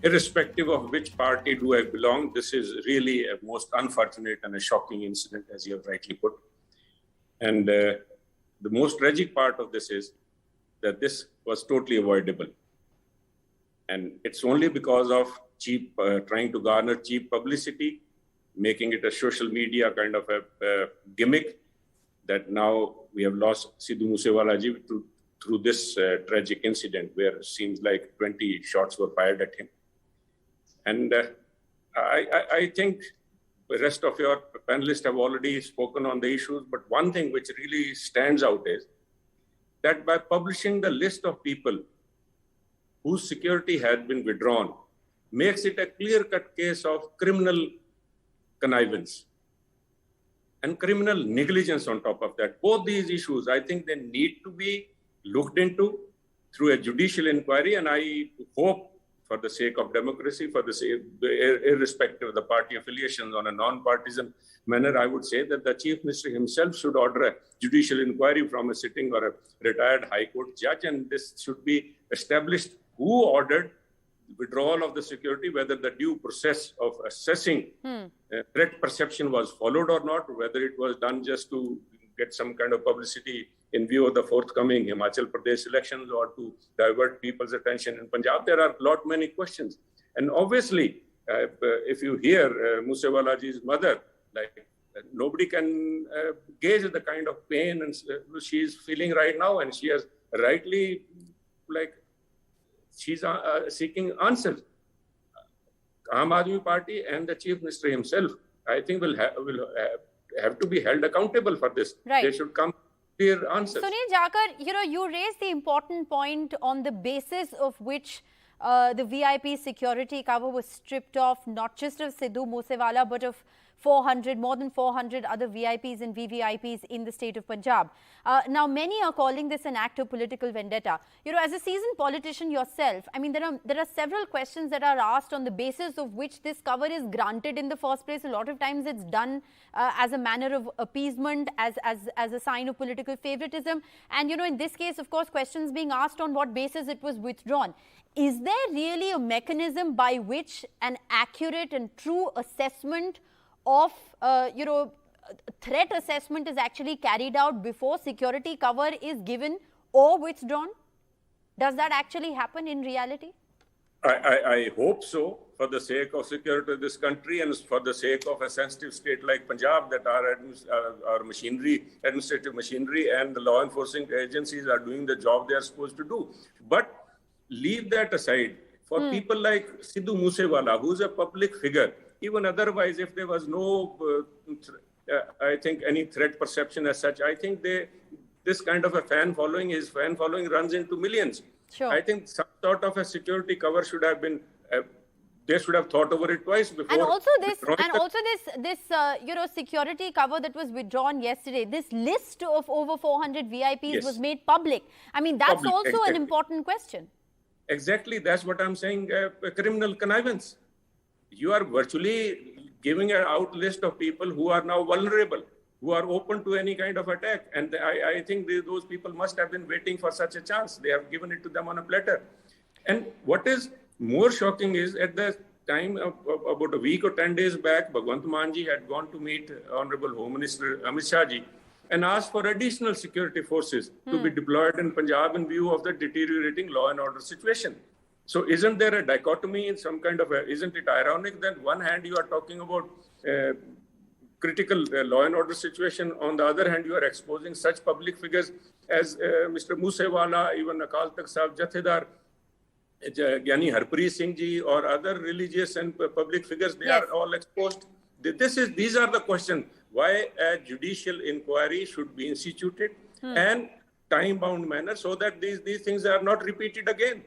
irrespective of which party do I belong, this is really a most unfortunate and a shocking incident, as you have rightly put. And the most tragic part of this is that this was totally avoidable. And it's only because of trying to garner cheap publicity, making it a social media kind of a gimmick, that now we have lost Sidhu Moosewala ji through this tragic incident where it seems like 20 shots were fired at him. And I think the rest of your panelists have already spoken on the issues, but one thing which really stands out is that by publishing the list of people whose security had been withdrawn, makes it a clear-cut case of criminal connivance and criminal negligence on top of that. Both these issues, I think they need to be looked into through a judicial inquiry, and I hope, for the sake of democracy, for the sake, irrespective of the party affiliations, on a non-partisan manner, I would say that the Chief Minister himself should order a judicial inquiry from a sitting or a retired High Court judge, and this should be established who ordered withdrawal of the security, whether the due process of assessing threat perception was followed or not, whether it was done just to get some kind of publicity in view of the forthcoming Himachal Pradesh elections or to divert people's attention in Punjab. There are many questions. And obviously, if you hear Moosewala ji's mother, like nobody can gauge the kind of pain and she is feeling right now, and she has rightly, she's seeking answers. Aam Aadmi Party and the Chief Minister himself, I think, will have to be held accountable for this. Right. They should come clear answers. Sunil Jakhar, you raised the important point on the basis of which the VIP security cover was stripped off, not just of Sidhu Moosewala, but of more than 400 other VIPs and VVIPs in the state of Punjab. Now, many are calling this an act of political vendetta. As a seasoned politician yourself, I mean, there are several questions that are asked on the basis of which this cover is granted in the first place. A lot of times it's done as a manner of appeasement, as a sign of political favoritism. And, in this case, of course, questions being asked on what basis it was withdrawn. Is there really a mechanism by which an accurate and true assessment of, threat assessment is actually carried out before security cover is given or withdrawn? Does that actually happen in reality? I hope so, for the sake of security of this country and for the sake of a sensitive state like Punjab, that our administrative machinery and the law enforcement agencies are doing the job they are supposed to do. But leave that aside. For people like Sidhu Moosewala, who's a public figure, even otherwise, if there was no, I think, any threat perception as such, I think this kind of a fan following runs into millions. Sure. I think some sort of a security cover should have been, they should have thought over it twice before. And also this security cover that was withdrawn yesterday, this list of over 400 VIPs was made public. I mean, that's also an important question. Exactly, that's what I'm saying, criminal connivance. You are virtually giving an out list of people who are now vulnerable, who are open to any kind of attack. And I think those people must have been waiting for such a chance. They have given it to them on a platter. And what is more shocking is, at the time, about a week or 10 days back, Bhagwant Mann ji had gone to meet Honorable Home Minister Amit Shah ji and asked for additional security forces to be deployed in Punjab in view of the deteriorating law and order situation. So isn't there a dichotomy in some kind of isn't it ironic that one hand you are talking about critical law and order situation, on the other hand you are exposing such public figures as Mr. Moosewala, even Akal Takht Sahib Jathedar, Gyani Harpreet Singh ji, or other religious and public figures, they are all exposed. These are the questions. Why a judicial inquiry should be instituted and time-bound manner so that these things are not repeated again.